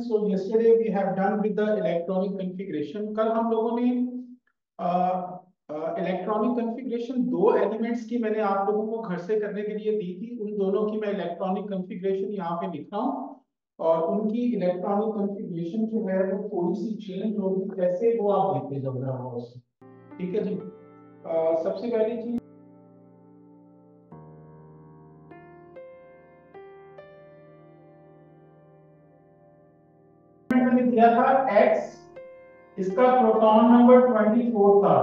So yesterday we have done with the electronic configuration. कल हम लोगों ने इलेक्ट्रॉनिक कॉन्फ़िगरेशन दो एलिमेंट्स की मैंने आप लोगों को घर से करने के लिए दी थी। उन दोनों की मैं इलेक्ट्रॉनिक कॉन्फ़िगरेशन यहाँ पे लिख रहा हूँ और उनकी इलेक्ट्रॉनिक कॉन्फ़िगरेशन जो है वो थोड़ी सी चेंज होगी, कैसे वो आप देखते जाओ। ठीक है जी। सबसे पहली चीज मैंने दिया था x, इसका प्रोटॉन नंबर 24 था।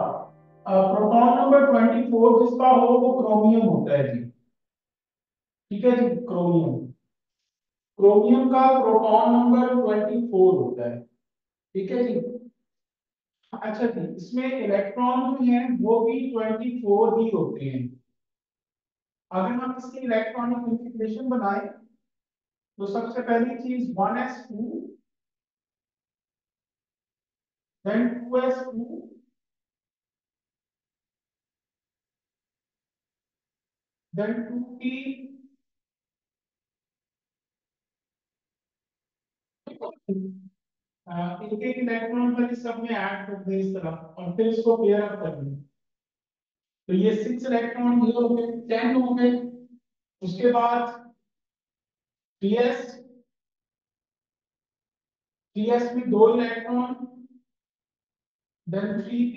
प्रोटॉन नंबर 24 जिसका हो वो क्रोमियम होता है जी। ठीक है जी, क्रोमियम क्रोमियम का प्रोटॉन नंबर 24 होता है। ठीक है जी। अच्छा जी, इसमें इलेक्ट्रॉन जो हैं वो भी 24 ही होते हैं। अगर हम इसकी इलेक्ट्रॉनिक कॉन्फ़िगरेशन बनाएं तो सबसे पहली चीज 1s2, then 2s2, then 2p, एक एक इलेक्ट्रॉन पर इस सब में ऐड कर दें इस तरह और फिर इसको पेयर अप कर दें। तो ये 6 इलेक्ट्रॉन ये हो गए, 10 हो गए। उसके बाद ps, ps में 2 इलेक्ट्रॉन, देन 3p,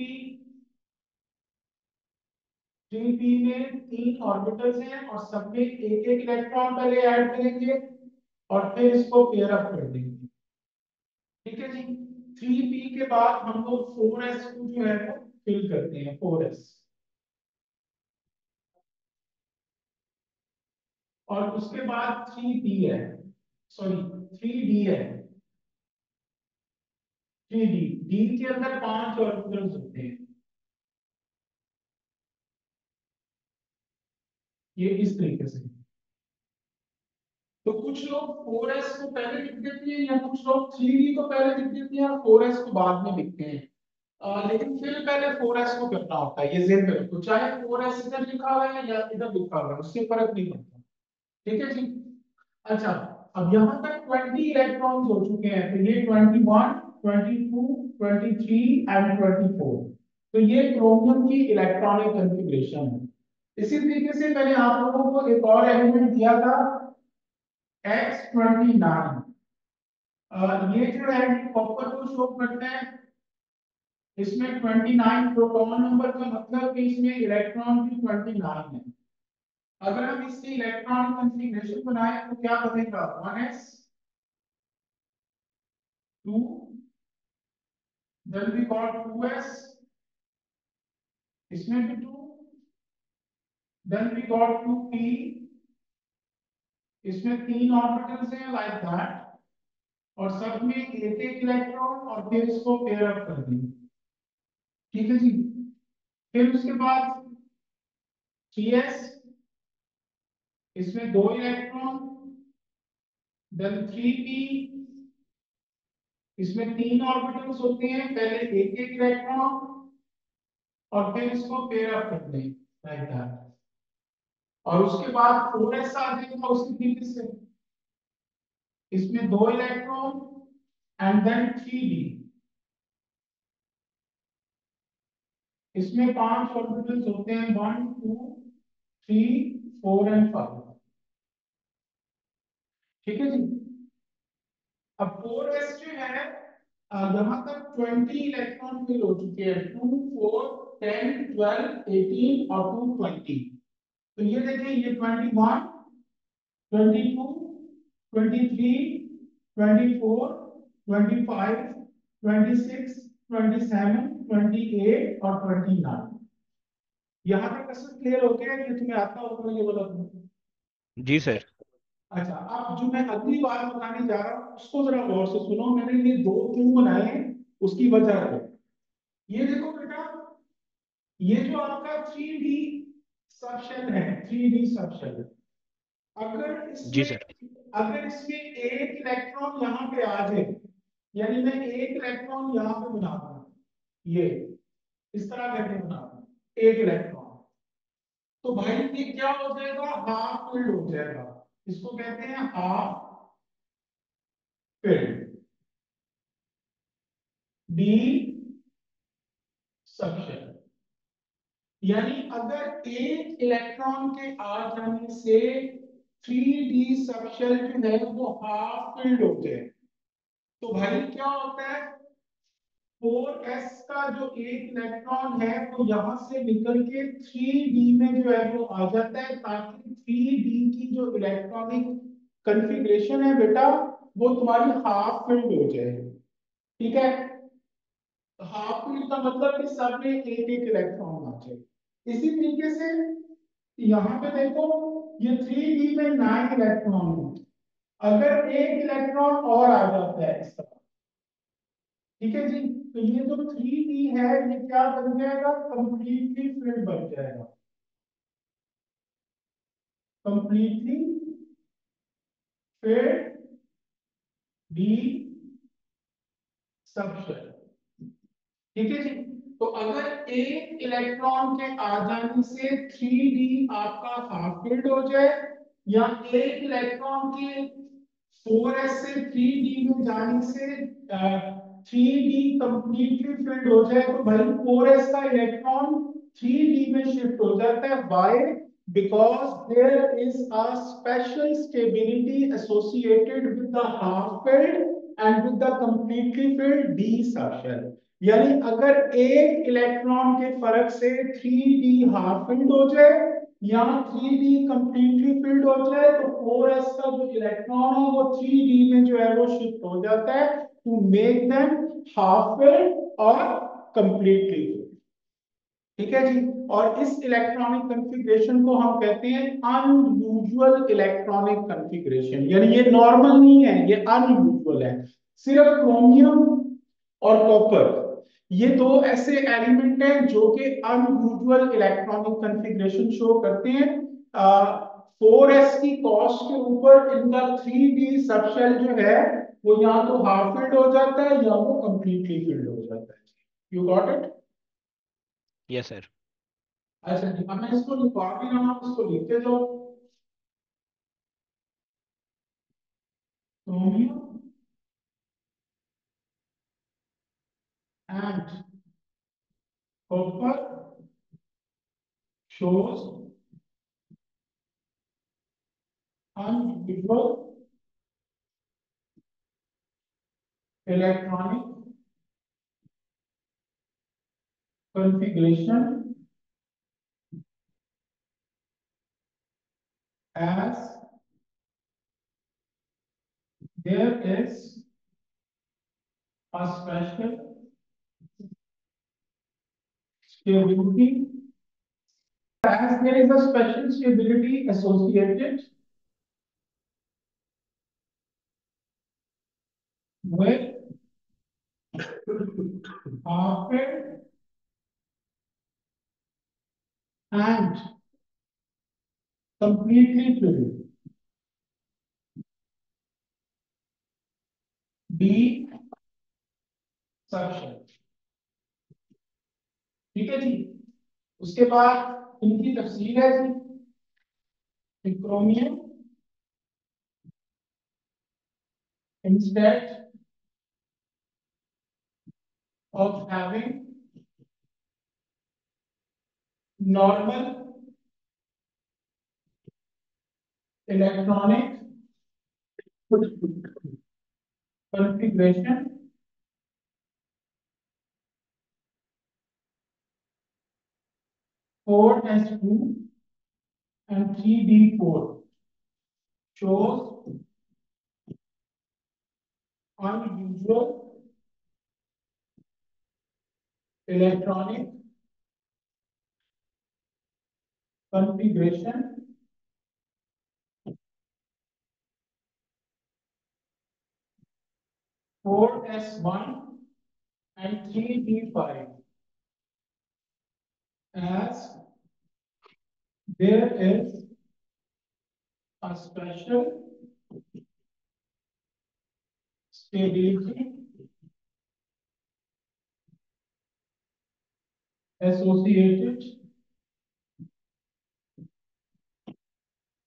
3p में 3 ऑर्बिटल्स हैं और सब में एक एक इलेक्ट्रॉन पहले ऐड करेंगे और फिर इसको पेयर अप कर देंगे। ठीक है जी। 3p के बाद हम लोग 4s को जो है वो फिल करते हैं, 4s। और उसके बाद 3d है, सॉरी 3d है, 3d, d के अंदर 5 ऑर्बिटल्स होते हैं। ये इस तरीके से। तो कुछ लोग 4s को पहले लिख देते हैं या कुछ लोग 3d को पहले लिख देते हैं और 4s को बाद में लिखते हैं। लेकिन फिर पहले 4s को करना होता है, ये ध्यान में रखो। चाहे 4s इधर लिखा हुआ है या इधर लिखा हुआ है, उससे फर्क नहीं पड़ता। ठीक है जी। अच्छा, अब यहां तक 20 इलेक्ट्रॉन्स हो चुके हैं। तो ये 21, 22, 23 एंड 24। तो ये क्रोमियम की इलेक्ट्रॉनिक कॉन्फ़िगरेशन है। इसी तरीके से मैंने आप लोगों को एक और एलिमेंट दिया था X29। ये जो है कॉपर को शो करता है। इसमें 29 प्रोटॉन नंबर का मतलब कि इसमें इलेक्ट्रॉन भी 29 है। अगर हम इसकी इलेक्ट्रॉनिक कॉन्फ़िगरेशन बनाएं तो क्या बनेगा? 1s 2, then we got 2s, इसमें भी 2, then we got 2p, इसमें 3 ऑर्बिटल्स हैं लाइक दैट और सब में एक एक इलेक्ट्रॉन और फिर इसको पेयर अप कर देंगे। ठीक है जी। फिर उसके बाद 3s, इसमें 2 इलेक्ट्रॉन, देन 3p, इसमें 3 ऑर्बिटल्स होते हैं, पहले एक एक इलेक्ट्रॉन और फिर इसको पेयर अप कर दें लाइक दैट। और उसके बाद 4s आ जाएगा उसकी तरीके से। इसमें 2 इलेक्ट्रॉन एंड देन 3d, इसमें 5 ऑर्बिटल्स होते हैं, 1 2 3 4 एंड 5। ठीक है जी। अब 4s जो है यहाँ तक 20 इलेक्ट्रॉन फिल हो चुके हैं, 2 4 10 12 18 और 2 20। तो ये देखिए, ये 21 22 23 24 25 26 27 28 और 29। यहाँ तक कसर क्लियर हो गया कि तुम्हें आता होगा ये वाला? जी सर। अच्छा, अब जो मैं अगली बात बताने जा रहा हूँ उसको जरा गौर से सुनो। मैंने ये दो क्यों बनाए हैं उसकी वजह है। ये देखो बेटा, ये जो आपका 3D सबशेल है, 3D सबशेल, अगर जी इसमें सर। अगर इसमें एक इलेक्ट्रॉन यहाँ पे आ जाए, यानी मैं एक इलेक्ट्रॉन यहाँ पे बना दूं, ये इस तरह करके बना दूं एक इलेक्ट्रॉन, तो भाई ये क्या हो जाएगा? हाफ फील्ड हो जाएगा। इसको कहते हैं हाफ फील्ड। D suction. यानी अगर एक इलेक्ट्रॉन के आ जाने से 3d सबशेल जो है वो हाफ फिल्ड हो जाए, तो भाई क्या होता है, 4s का जो एक इलेक्ट्रॉन है वो यहां से निकल के 3d में जो है वो आ जाता है, ताकि 3d की जो इलेक्ट्रॉनिक कॉन्फ़िगरेशन है बेटा वो तुम्हारी हाफ फिल्ड हो जाए। ठीक है, हाफ फिल्ड का मतलब कि सब में एक एक इलेक्ट्रॉन आ जाए। इसी तरीके से यहाँ पे देखो, ये 3d में 9 इलेक्ट्रॉन है, अगर एक इलेक्ट्रॉन और आ जाता है इस तरह, ठीक है जी, तो ये जो 3d है ये क्या बन जाएगा, कंप्लीटली फिल्ड बन जाएगा, कंप्लीटली फिल्ड डी सबशेल। ठीक है जी, तो अगर एक इलेक्ट्रॉन के आ जाने से 3d आपका हाफ फिल्ड हो जाए, या एक इलेक्ट्रॉन के 4s से 3d में जाने से 3d कंप्लीटली फिल्ड हो जाए, तो भाई 4s का इलेक्ट्रॉन 3d में शिफ्ट हो जाता है। Why? Because there is a special stability associated with the half filled and with the completely filled d circle. यानी अगर एक इलेक्ट्रॉन के फर्क से 3d हाफ फिल्ड हो जाए या 3d कंप्लीटली फिल्ड हो जाए, तो 4s का जो इलेक्ट्रॉन है वो 3d में जो है वो शिफ्ट हो जाता है, to make them half filled और कंप्लीटली फिल्ड। ठीक है जी, और इस इलेक्ट्रॉनिक कॉन्फ़िगरेशन को हम कहते हैं अनयूजुअल इलेक्ट्रॉनिक कॉन्फ़िगरेशन। यानी ये नॉर्मल नहीं है, ये अनयूजुअल है। सिर्फ क्रोमियम और कॉपर, ये दो ऐसे एलिमेंट हैं जो कि अनयूजुअल इलेक्ट्रॉनिक कॉन्फ़िगरेशन शो करते हैं। 4s की कॉस्ट के ऊपर इनका 3d सबशेल जो है वो या तो हाफ फिल्ड हो जाता है या वो कंप्लीटली फिल्ड हो जाता है। You got it? Yes sir. अच्छा जी, अब मैं इसको लिखवा भी रहा हूँ, इसको लिखते जाओ। Chromium and copper shows unusual electronic configuration as there is a special stability, as there is a special stability associated with half-filled and completely filled D suction। ठीक है जी, उसके बाद इनकी तफसील है जी। Chromium instead of having normal electronic configuration, 4s2 and 3d4 shows unusual electronic configuration for S1 and 3d5, as there is a special stability associated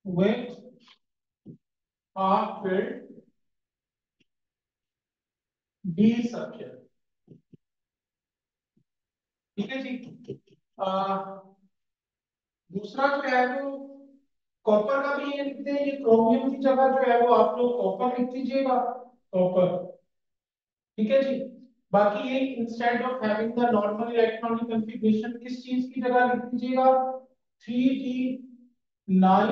with half-filled D structure। ठीक है जी। दूसरा जो है वो कॉपर का भी ये लिखते हैं, ये क्रोमियम की जगह जो है वो आप लोग कॉपर लिख दीजिएगा, कॉपर। ठीक है जी। बाकी ये instead of having the normal electronic configuration किस चीज की जगह लिख दीजिएगा, 3d9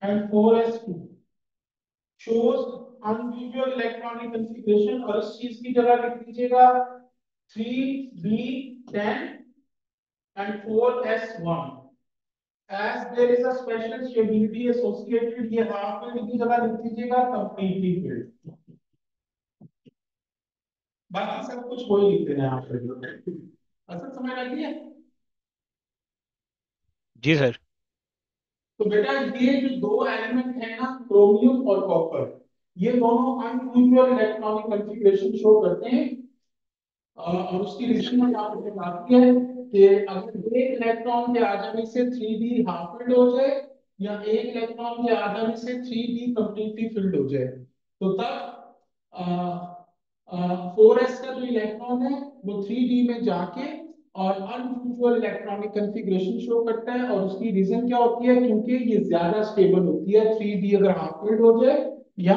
and 4s2 shows unusual electronic configuration, और इस चीज की जगह लिख दीजिएगा 3b10 and 4s1 as there is a special stability associated, ये हाफ फील्ड की जगह लिख दीजिएगा कंप्लीटली फील्ड। बाकी सब कुछ वही लिख देना है आप लोग। असल समझ लगी है? जी सर। तो बेटा ये जो दो एलिमेंट है ना, क्रोमियम और कॉपर, ये दोनों अनयूजुअल इलेक्ट्रॉनिक कॉन्फ़िगरेशन शो करते हैं। और उसकी रीजन मैंने आपको बात की है कि अगर एक इलेक्ट्रॉन के आ जाने से 3d हाफ फिल्ड हो जाए, या एक इलेक्ट्रॉन के आ जाने से 3d कंप्लीटली फिल्ड हो जाए, तो तब 4s का जो इलेक्ट्रॉन है वो 3d में जाके और अनयूजुअल इलेक्ट्रॉनिक कॉन्फ़िगरेशन शो करता है। और उसकी रीजन क्या होती है, क्योंकि ये ज्यादा स्टेबल होती है 3d अगर हाफ फिल्ड हो जाए या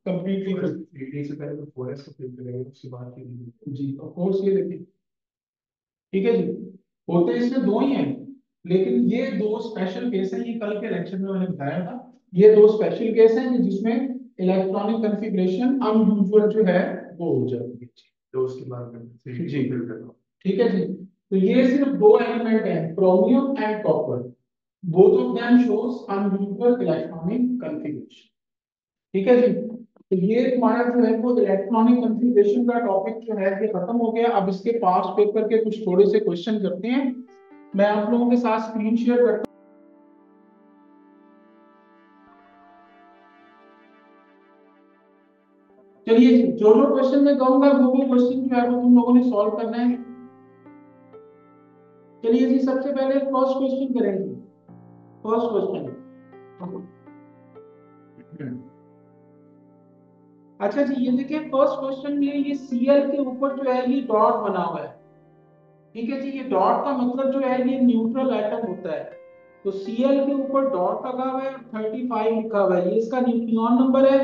कंप्लीटली फिल्ड। 3d से पहले तो 4s को फिल करेंगे, उसके बाद की जी ऑफ कोर्स ये देखिए। ठीक है जी। होते इसमें दो ही हैं, लेकिन ये दो स्पेशल केस हैं, ये कल के लेक्चर में मैंने बताया था। ये दो स्पेशल केस हैं कि जिसमें इलेक्ट्रॉनिक कॉन्फ़िगरेशन अनयूजुअल जो है वो हो जाती है। तो उसके बाद में जी बिल्कुल। ठीक है जी। तो ये सिर्फ दो एलिमेंट हैं, chromium and copper, both of them shows unusual electronic configuration. ठीक है जी। तो ये हमारा जो है वो इलेक्ट्रॉनिक कॉन्फ़िगरेशन का टॉपिक जो है ये खत्म हो गया। अब इसके पास्ट पेपर के कुछ थोड़े से क्वेश्चन करते हैं, मैं आप लोगों के साथ स्क्रीन शेयर करता हूं। चलिए जी, जो जो क्वेश्चन मैं कहूंगा वो क्वेश्चन जो है वो तुम लोगों ने सॉल्व करना है। चलिए जी, सबसे पहले फर्स्ट क्वेश्चन करेंगे। फर्स्ट क्वेश्चन, अच्छा जी, ये देखिए फर्स्ट क्वेश्चन में ये Cl के ऊपर जो है ये डॉट बना हुआ है। ठीक है जी, ये डॉट का मतलब जो है ये न्यूट्रल एटम होता है। तो Cl के ऊपर डॉट लगा हुआ है, 35 लिखा हुआ है, ये इसका न्यूक्लियॉन नंबर है।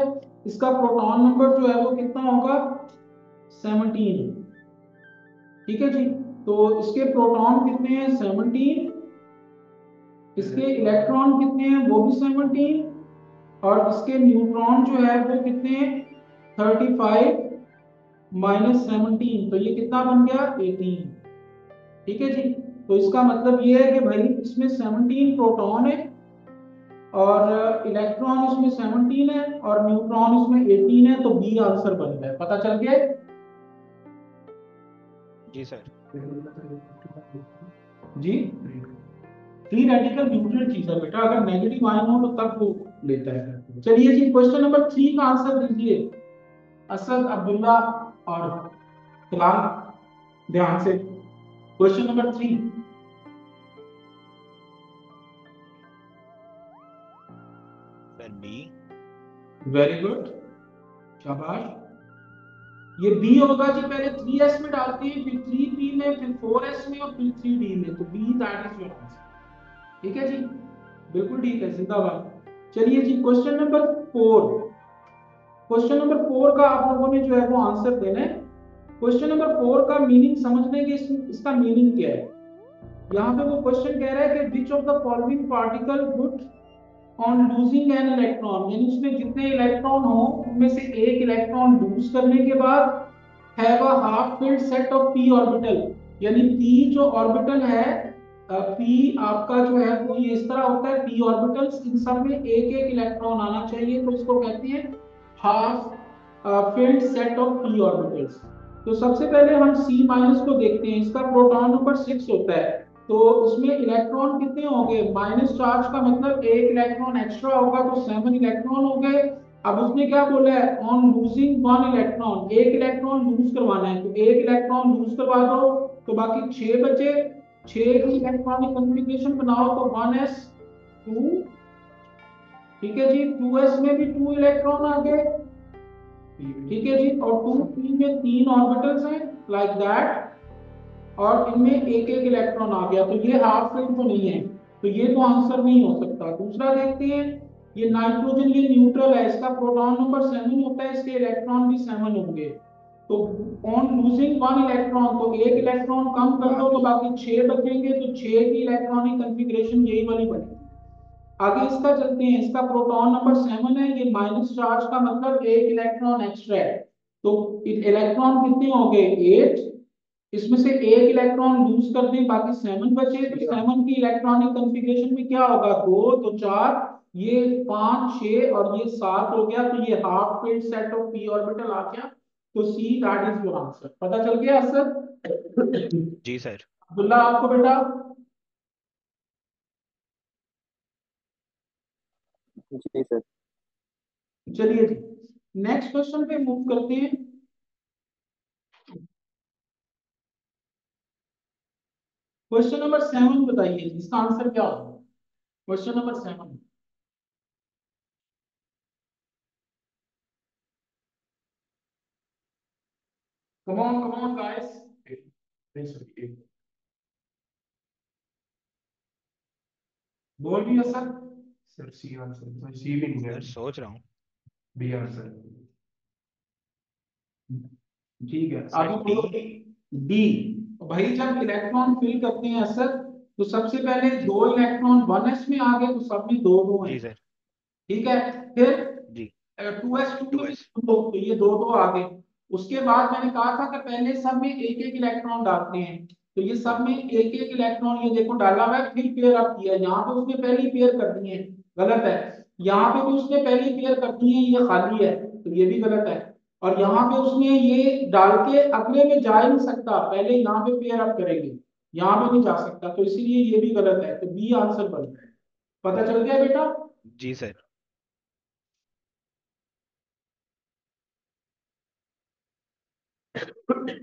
इसका प्रोटॉन नंबर जो है वो कितना होगा, 17। ठीक है जी। तो इसके प्रोटॉन कितने हैं, 17। इसके इलेक्ट्रॉन कितने हैं, वो भी 17। और इसके न्यूट्रॉन जो है वो कितने हैं, 35 -17, तो ये कितना बन गया, 18। ठीक है जी। तो इसका मतलब ये है कि भाई इसमें 17 प्रोटॉन है और इलेक्ट्रॉन इसमें 17 है और न्यूट्रॉन इसमें 18 है, तो बी आंसर बन गया। पता चल गया जी सर। जी। फ्री रेडिकल न्यूट्रल चीज है बेटा, अगर नेगेटिव आयन हो तो तब वो लेता है। चलिए जी, क्वेश्चन नंबर 3 का आंसर दीजिए असद, अब्दुल्ला और फिलहाल, ध्यान से। Question number 3। Sir B. Very good, शाबाश। ये बी होगा जी, पहले 3s में डालते हैं, फिर 3p में, फिर 4s में और फिर 3d में, तो B that is your answer. ठीक है जी, बिल्कुल ठीक है, जिंदाबाद। चलिए जी, क्वेश्चन नंबर 4। क्वेश्चन नंबर 4 का आप लोगों ने जो है वो आंसर देना है। क्वेश्चन नंबर 4 का मीनिंग समझने के, इसका मीनिंग क्या है। यहाँ पे वो क्वेश्चन कह रहा है कि which of the following particle would on losing an electron, यानी उसमें जितने इलेक्ट्रॉन हो उनमें से एक इलेक्ट्रॉन लूज करने के बाद have a half filled set of p orbital, यानी p जो ऑर्बिटल है, p आपका जो है वो ये इस तरह होता है, p ऑर्बिटल्स, इन सब में एक एक इलेक्ट्रॉन आना चाहिए, तो इसको कहते हैं half filled set of p orbitals. तो सबसे पहले हम C माइनस को देखते हैं, इसका प्रोटॉन नंबर 6 होता है। तो इसमें इलेक्ट्रॉन कितने होंगे, माइनस चार्ज का मतलब एक इलेक्ट्रॉन एक्स्ट्रा होगा, तो 7 इलेक्ट्रॉन हो गए। अब उसने क्या बोला है, ऑन लूजिंग 1 इलेक्ट्रॉन, एक इलेक्ट्रॉन लूज करवाना है, तो एक इलेक्ट्रॉन लूज करवा दो, तो बाकी 6 बचे। 6 की इलेक्ट्रॉनिक कॉन्फ़िगरेशन बनाओ, तो 1s2। ठीक है जी, 2s में भी 2 इलेक्ट्रॉन आ गए। ठीक है जी, और 2p में 3 ऑर्बिटल्स हैं, लाइक दैट। और इनमें एक एक इलेक्ट्रॉन आ गया, तो ये हाफ फील्ड तो नहीं है, तो ये तो आंसर नहीं हो सकता। दूसरा देखते हैं, ये नाइट्रोजन, ये न्यूट्रल है, इसका प्रोटॉन नंबर 7 होता है, इसके इलेक्ट्रॉन भी 7 होंगे। तो ऑन लूजिंग 1 इलेक्ट्रॉन, तो एक इलेक्ट्रॉन कम कर दो तो बाकी 6 बचेंगे, तो 6 की इलेक्ट्रॉनिक कॉन्फ़िगरेशन यही वाली बनेगी। आगे इसका चलते हैं, इसका प्रोटॉन नंबर 7 है, ये माइनस चार्ज का मतलब एक इलेक्ट्रॉन एक्स्ट्रा है, तो इलेक्ट्रॉन कितने हो गए 8, इसमें से एक इलेक्ट्रॉन लूज कर दें, बाकी 7 बचे, तो 7 की इलेक्ट्रॉनिक कॉन्फ़िगरेशन में क्या होगा, 2 तो 4, ये 5 6 और ये 7 हो गया, तो ये half field set of P orbital आ गया। तो see that is your answer. पता चल गया सर? जी सर। अब्दुल्ला आपको बेटा। जी सर। चलिए जी, नेक्स्ट क्वेश्चन पे मूव करते हैं। क्वेश्चन नंबर 7 बताइए इसका आंसर क्या होगा। Question number 7, come on guys. बोल भी है सर। सर सी आंसर, तो सी भी नहीं है, सर सोच रहा हूँ। B answer. ठीक है, सर आगे डी। बोलो। डी। भाई जब इलेक्ट्रॉन फिल करते हैं सर, तो सबसे पहले 2 इलेक्ट्रॉन 1s में आ गए, तो सब में 2 2 हैं। जी सर। ठीक है, फिर जी। 2s2 टू में भी एस। 2, तो ये 2 2 आ गए। उसके बाद मैंने कहा था कि पहले सब में एक एक इलेक्ट्रॉन डालते हैं, तो ये सब में एक एक इलेक्ट्रॉन ये देखो डाला हुआ है, फिर पेयर अप किया, यहाँ पे उसने पहली पेयर कर दी है, गलत है। यहाँ पे भी उसने पहली पेयर कर दी है, ये खाली है, तो ये भी गलत है। और यहाँ पे उसने ये डाल के अगले में जा ही नहीं सकता, पहले यहाँ पे पेयर अप करेंगे, यहाँ पे नहीं जा सकता, तो इसीलिए ये भी गलत है, तो बी आंसर बनता है। पता चल गया बेटा? जी सर।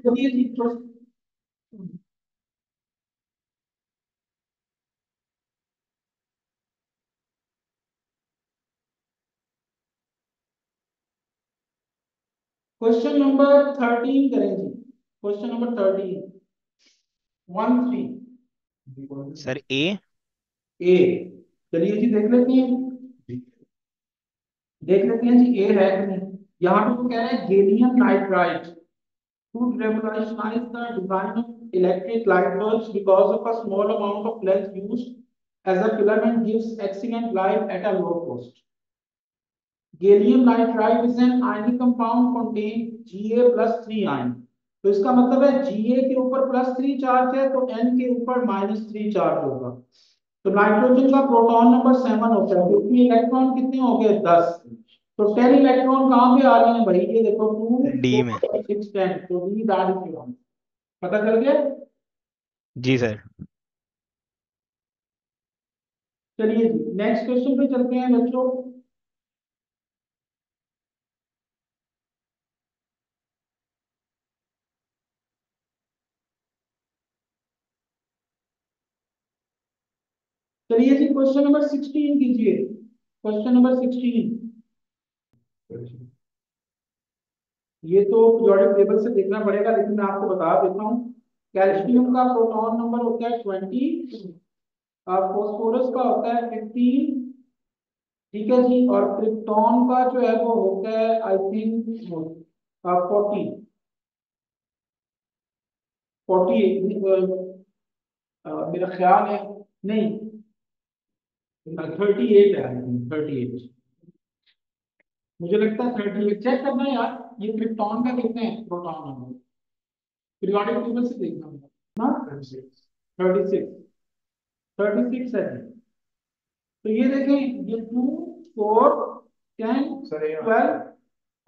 चलिए जी, क्वेश्चन नंबर 13 करें जी। Question number 13, 1 3। Sir A. A. चलिए जी देख लेते हैं, देख लेते हैं जी ए है कि नहीं। यहाँ पे तो कह रहे हैं gallium nitride could revolutionize the design of electric light bulbs because of a small amount of length used as a filament gives excellent light at a low cost. Gallium nitride is an ionic compound contain Ga plus 3 ion. तो इसका मतलब है Ga के ऊपर +3 charge है, तो N के ऊपर -3 चार्ज होगा। तो नाइट्रोजन का प्रोटॉन नंबर 7 होता है, क्योंकि इलेक्ट्रॉन कितने हो गए 10, तो 10 इलेक्ट्रॉन कहाँ पे आ रहे हैं भाई, ये देखो 2 डी में। 4 6 10, तो डी दैट इज योर। पता चल गया? जी सर। चलिए जी नेक्स्ट क्वेश्चन पे चलते हैं बच्चों। चलिए जी क्वेश्चन नंबर 16 कीजिए। क्वेश्चन नंबर 16, ये तो पीरियोडिक टेबल से देखना पड़ेगा, लेकिन मैं आपको बता देता हूँ। कैल्शियम का प्रोटॉन नंबर होता है 20, फास्फोरस का होता है 15, ठीक है जी, और क्रिप्टॉन का जो है वो होता है आई थिंक 40, 48, मेरा ख्याल है, नहीं 38 है, 38, मुझे लगता है 38, चेक करना है यार, ये क्रिप्टॉन का कितने हैं प्रोटॉन नंबर, पीरियोडिक टेबल से देखना होगा ना। 36, 36 है। तो ये देखें, ये 2 4 10 12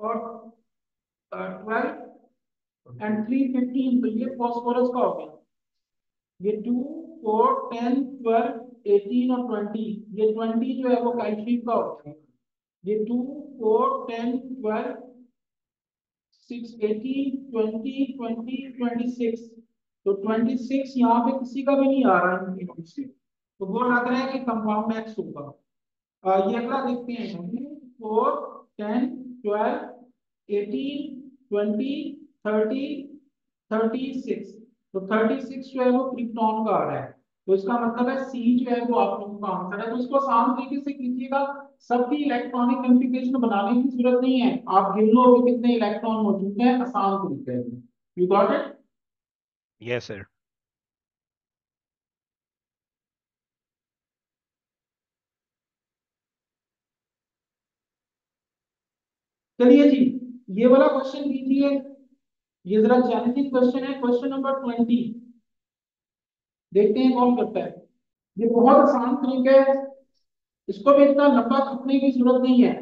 और 12 एंड 3 15, तो ये फास्फोरस का हो गया। ये 2 4 10 12 18 और 20, ये 20 जो है वो कैल्शियम का हो गया। ये 2 4 10 12 6 18 20 20 26, तो 26 यहाँ पे किसी का भी नहीं आ रहा है इनके में से, तो वो लग रहा है कि कंपाउंड एक्स होगा। ये अगला देखते हैं, 4 10 12 18 20 30 36, तो 36 जो है वो क्रिप्टॉन का आ रहा है। तो इसका मतलब है सी जो है वो आप लोगों का आंसर है। तो इसको आसान तरीके से कीजिएगा, सबकी इलेक्ट्रॉनिक कॉन्फ़िगरेशन बनाने की जरूरत नहीं है, आप गिन लो कि कितने इलेक्ट्रॉन मौजूद हैं, आसान तरीके से। You got it? Yes sir. चलिए जी, ये वाला क्वेश्चन कीजिए, ये जरा चैलेंजिंग क्वेश्चन है, क्वेश्चन नंबर 20। देखते हैं कौन करता है। ये बहुत आसान तरीका है, इसको भी इतना लंबा खपने की जरूरत नहीं है।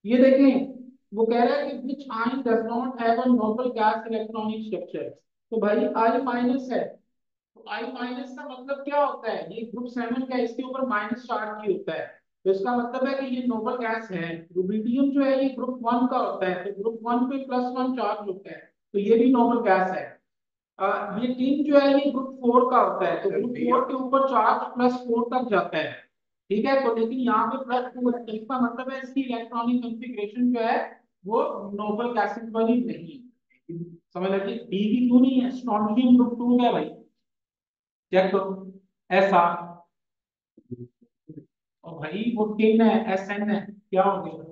ये देखें, वो कह रहा है कि विच ion does not have a noble gas electronic structure. तो भाई आई माइनस है, तो आई माइनस का मतलब क्या होता है, ये ग्रुप 7 का, इसके ऊपर माइनस चार्ज ही होता है। तो इसका मतलब है कि ये नोबल गैस है। रुबिडियम जो है ये ग्रुप 1 का होता है, तो ग्रुप 1 पे +1 चार्ज होता है, तो ये भी नोबल गैस है। ये टीम जो है ये ग्रुप 4 का होता है, तो ग्रुप 4 के ऊपर चार्ज +4 तक जाता है। ठीक है, तो लेकिन यहाँ पे +2 है, तो इसका मतलब है इसकी इलेक्ट्रॉनिक कॉन्फ़िगरेशन जो है वो नोबल गैसेस वाली नहीं है। समझ लगी? डी की क्यों नहीं है? स्ट्रोंशियम ग्रुप 2 है भाई, चेक करो। ऐसा, और भाई वो टिन है, SN है, क्या हो गया?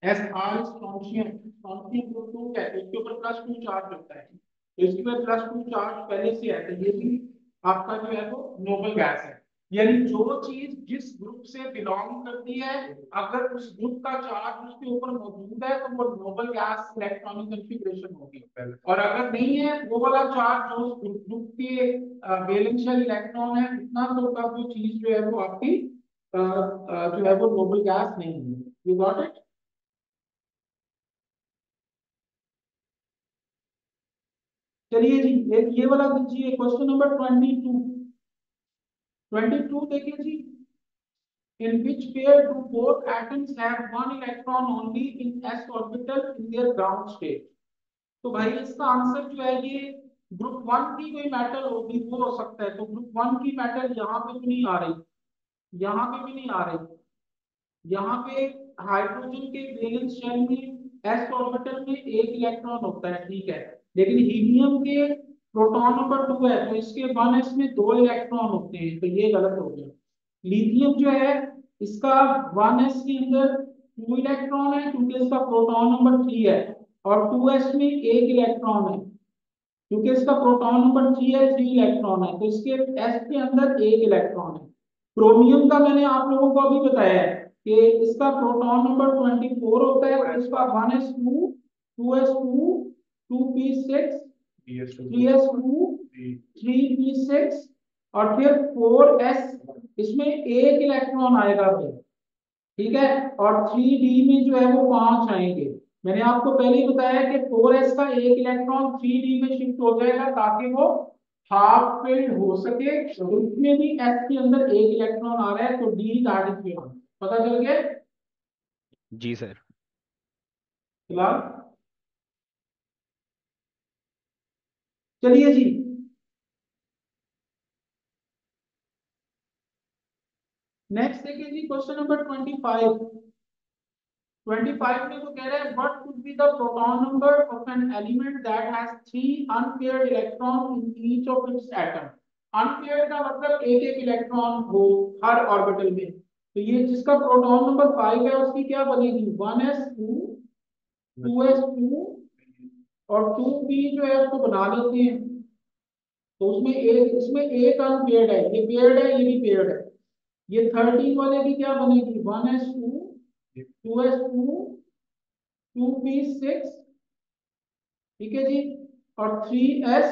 SR स्ट्रोंशियम, स्ट्रोंशियम ग्रुप 2 है, तो इसके ऊपर +2 चार्ज होता है, तो इसके ऊपर +2 चार्ज पहले से है, तो ये भी आपका जो है वो नोबल गैस है। यानी जो चीज जिस ग्रुप से बिलोंग करती है, अगर उस ग्रुप का चार्ज उसके ऊपर मौजूद है, तो वो नोबल गैस इलेक्ट्रॉनिक कॉन्फ़िगरेशन होगी। और अगर नहीं है वो वाला चार्ज जो उस ग्रुप के वैलेंशियल इलेक्ट्रॉन है उतना, तो तब वो चीज जो है वो आपकी जो है वो नोबल गैस नहीं है। You got it? चलिए जी, एक ये वाला दीजिए, क्वेश्चन नंबर 22। 22 देखिए जी, in which pair do both atoms have one electron only in s orbital in their ground state। तो भाई इसका आंसर जो है ये ग्रुप 1 की कोई मेटल होगी वो हो सकता है, तो ग्रुप 1 की मेटल यहाँ पे भी नहीं आ रही, यहाँ पे भी नहीं आ रही, यहाँ पे हाइड्रोजन के वैलेंस शेल में एस ऑर्बिटल में एक इलेक्ट्रॉन होता है, ठीक है, लेकिन हीलियम के प्रोटॉन नंबर 2 है, तो इसके 1s में 2 इलेक्ट्रॉन होते हैं, तो ये गलत हो गया। लिथियम जो है इसका 1s के अंदर 2 इलेक्ट्रॉन है, क्योंकि इसका प्रोटॉन नंबर 3 है, और 2s में एक इलेक्ट्रॉन है, क्योंकि इसका प्रोटॉन नंबर 3 है, 3 इलेक्ट्रॉन है, तो इसके s के अंदर एक इलेक्ट्रॉन है। क्रोमियम का मैंने आप लोगों को अभी बताया है कि इसका प्रोटॉन नंबर 24 होता है, और इसका 1s2 2s2 2p6 3s2 3p6 और फिर 4s, इसमें एक इलेक्ट्रॉन आएगा भाई, ठीक है, और 3d में जो है वो 5 आएंगे। मैंने आपको पहले ही बताया कि 4s का एक इलेक्ट्रॉन 3d में शिफ्ट हो जाएगा ताकि वो हाफ फिल्ड हो सके, और उसमें भी s के अंदर एक इलेक्ट्रॉन आ रहा है, तो d दैट इज पता चल गया जी सर। फिलहाल। चलिए जी, नेक्स्ट देखिए जी, क्वेश्चन नंबर 25। 25 में वो कह रहा है what could be the proton number of an element that has 3 unpaired electron in each of its atom. Unpaired का मतलब एक एक इलेक्ट्रॉन हो हर ऑर्बिटल में, तो ये जिसका प्रोटॉन नंबर 5 है उसकी क्या बनेगी, 1s2 2s2 और 2p जो है उसको बना लेते हैं, तो उसमें एक, इसमें एक अनपेयर्ड है, ये पेयर्ड है, ये भी पेयर्ड है। ये 13 वाले की क्या बनेगी, 1s2 2s2 2p6, ठीक है जी, और 3s,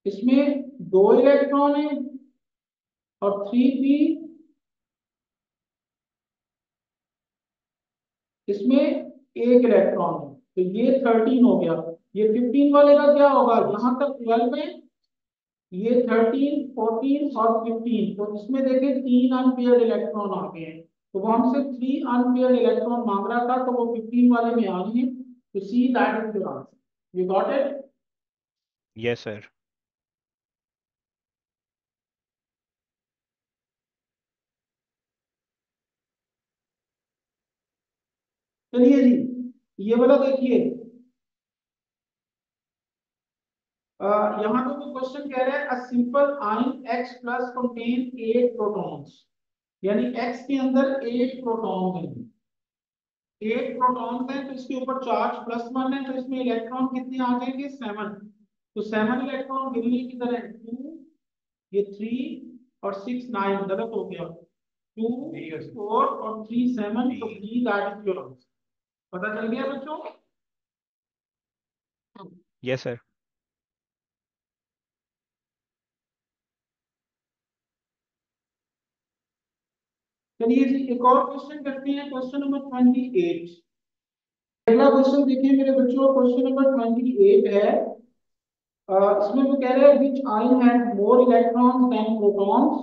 इसमें 2 इलेक्ट्रॉन है, और 3p, इसमें एक इलेक्ट्रॉन है, तो ये 13 हो गया। ये 15 वाले का क्या होगा, यहाँ तक 12 है, ये 13 14 और 15, तो इसमें देखिए 3 अनपेयर्ड इलेक्ट्रॉन आ गए हैं, तो वो हमसे 3 अनपेयर्ड इलेक्ट्रॉन मांग रहा था, तो वो 15 वाले में आ गए, तो see that is the answer. You got it? Yes sir. चलिए जी, ये वाला देखिए, यहाँ पे वो क्वेश्चन कह रहा है a simple ion X plus contain 8 protons, यानी X के अंदर 8 प्रोटॉन हैं, 8 प्रोटॉन हैं, तो इसके ऊपर चार्ज +1 है, तो इसमें इलेक्ट्रॉन कितने आ जाएंगे 7। तो 7 इलेक्ट्रॉन गिनने किधर है 2, ये 3 और 6 9, गलत हो गया, 2 4 और 3 7, तो B that is your answer. पता चल गया बच्चों? Yes sir. चलिए जी एक और क्वेश्चन करते हैं, क्वेश्चन नंबर 28। अगला क्वेश्चन देखिए मेरे बच्चों, क्वेश्चन नंबर 28 है। इसमें वो कह रहे हैं which ion has more electrons than protons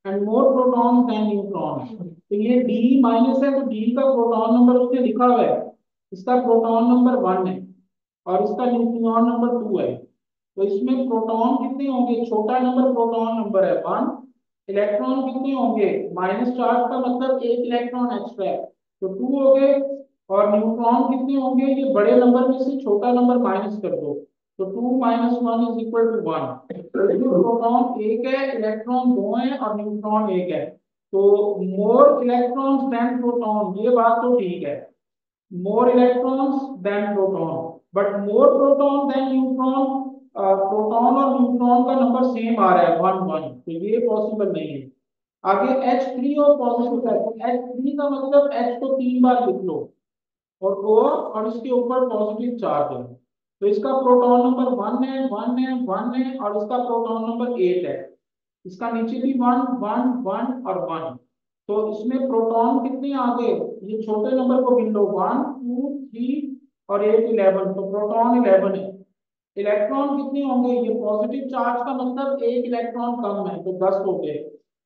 and more protons than neutrons. तो ये डी माइनस है, तो डी का प्रोटॉन नंबर उसने लिखा हुआ है, इसका प्रोटॉन नंबर 1 है और इसका न्यूट्रॉन नंबर 2 है। तो इसमें प्रोटॉन कितने होंगे, छोटा नंबर प्रोटॉन नंबर है 1, इलेक्ट्रॉन कितने होंगे, माइनस चार्ज का मतलब एक इलेक्ट्रॉन एक्स्ट्रा है तो 2 हो गए, और न्यूट्रॉन कितने होंगे, ये बड़े नंबर में से छोटा नंबर माइनस कर दो, तो 2 - 1 = 1। प्रोटॉन एक है, इलेक्ट्रॉन 2 है और न्यूट्रॉन एक है, तो मोर इलेक्ट्रॉन्स देन प्रोटॉन, ये बात तो ठीक है, more electrons than proton, but more proton than neutron, proton और न्यूट्रॉन का नंबर सेम आ रहा है 1 1, तो ये पॉसिबल नहीं है। आगे H3 और पॉजिटिव है, तो H3 का मतलब H को 3 बार लिख लो और O और इसके ऊपर पॉजिटिव चार्ज है, तो इसका प्रोटॉन नंबर 1 है 1 है 1 है और इसका प्रोटॉन नंबर 8 है, इसका नीचे भी 1 1 1 और 1, तो इसमें प्रोटॉन कितने आ गए, ये छोटे नंबर को गिन लो 1 2 3 और 8 11, तो प्रोटॉन 11 है। इलेक्ट्रॉन कितने होंगे, ये पॉजिटिव चार्ज का मतलब एक इलेक्ट्रॉन कम है, तो 10 हो गए।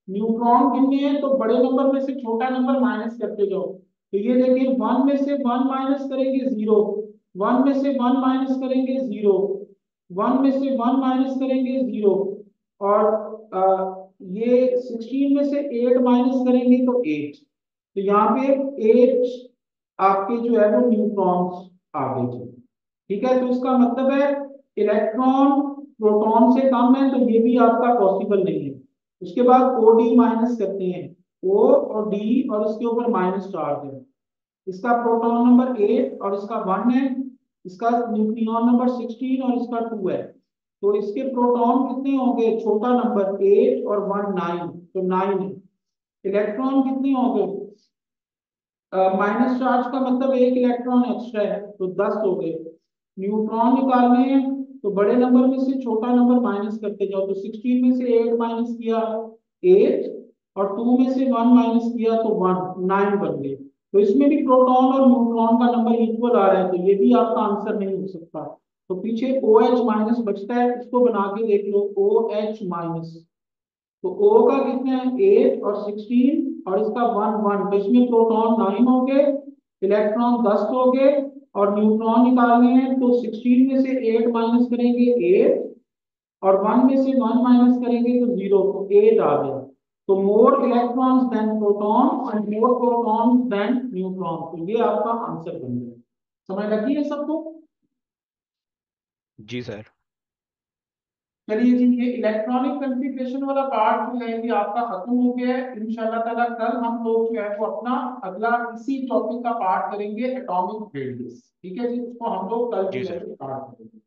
न्यूट्रॉन कितने हैं, तो बड़े नंबर में से छोटा नंबर माइनस करते जाओ, तो ये देखिए 1 में से 1 माइनस करेंगे 0, 1 में से 1 माइनस करेंगे 0, 1 में से 1 माइनस करेंगे 0, और ये 16 में से 8 माइनस करेंगे तो 8, तो यहाँ पे 8 आपके जो है वो न्यूट्रॉन्स आ गए थे। ठीक है, तो इसका मतलब है इलेक्ट्रॉन प्रोटॉन से कम है, तो ये भी आपका पॉसिबल नहीं है। उसके बाद ओ डी माइनस करते हैं, ओ और डी और इसके ऊपर माइनस चार्ज है, इसका प्रोटॉन नंबर 8 और इसका 1 है, इसका न्यूट्रॉन नंबर 16 और इसका 2 है, तो इसके प्रोटॉन कितने होंगे, छोटा नंबर 8 और 1 9, तो 9 है। इलेक्ट्रॉन कितने होंगे, माइनस चार्ज का मतलब एक इलेक्ट्रॉन एक्स्ट्रा है, तो 10 हो गए। न्यूट्रॉन निकालने हैं, तो बड़े नंबर में से छोटा नंबर माइनस करते जाओ, तो 16 में से 8 माइनस किया 8 और 2 में से 1 माइनस किया तो 1 9 बन गए, तो इसमें भी प्रोटॉन और न्यूट्रॉन का नंबर इक्वल आ रहा है, तो ये भी आपका आंसर नहीं हो सकता। तो पीछे OH माइनस बचता है, इसको बना के देख लो OH माइनस, तो O का कितना है 8 और 16 और इसका 1 1, तो इसमें प्रोटॉन 9 हो गए, इलेक्ट्रॉन 10 हो गए, और न्यूट्रॉन निकालने हैं, तो 16 में से 8 माइनस करेंगे 8 और 1 में से 1 माइनस करेंगे तो 0, तो 8 आ गया। तो more electrons than proton and more protons than neutron, तो ये आपका आंसर बन गया। समझ लगी है सबको? जी सर। चलिए जी, ये इलेक्ट्रॉनिक कॉन्फ़िगरेशन वाला पार्ट जो है ये आपका खत्म हो गया है। इंशाल्लाह ताला कल हम लोग जो है वो अपना अगला इसी टॉपिक का पार्ट करेंगे, एटॉमिक रेडियस। ठीक है जी, उसको हम लोग कल जी जो है सर। स्टार्ट करेंगे।